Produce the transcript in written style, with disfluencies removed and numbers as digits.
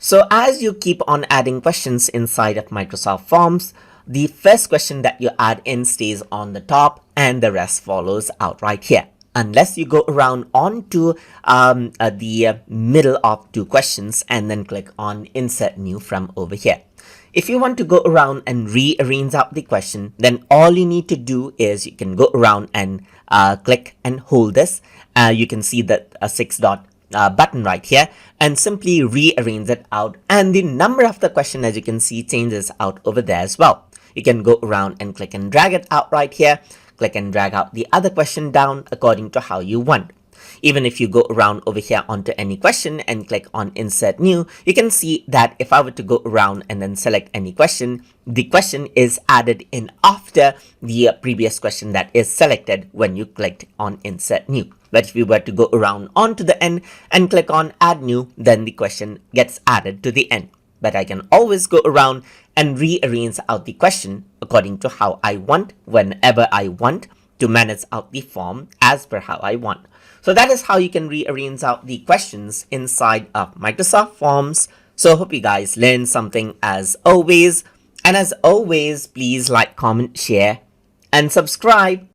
So as you keep on adding questions inside of Microsoft Forms, the first question that you add in stays on the top and the rest follows out right here. Unless you go around onto the middle of two questions and then click on Insert New from over here. If you want to go around and rearrange out the question, then all you need to do is you can go around and click and hold this. You can see that a 6 dot button right here and simply rearrange it out, and the number of the question, as you can see, changes out over there as well. You can go around and click and drag it out right here, click and drag out the other question down according to how you want. Even if you go around over here onto any question and click on Insert New, you can see that if I were to go around and then select any question, the question is added in after the previous question that is selected when you clicked on Insert New. But if you were to go around onto the end and click on Add New, then the question gets added to the end. But I can always go around and rearrange out the question according to how I want, whenever I want, to manage out the form as per how I want. So that is how you can rearrange out the questions inside of Microsoft Forms. So hope you guys learned something as always. And as always, please like, comment, share, and subscribe.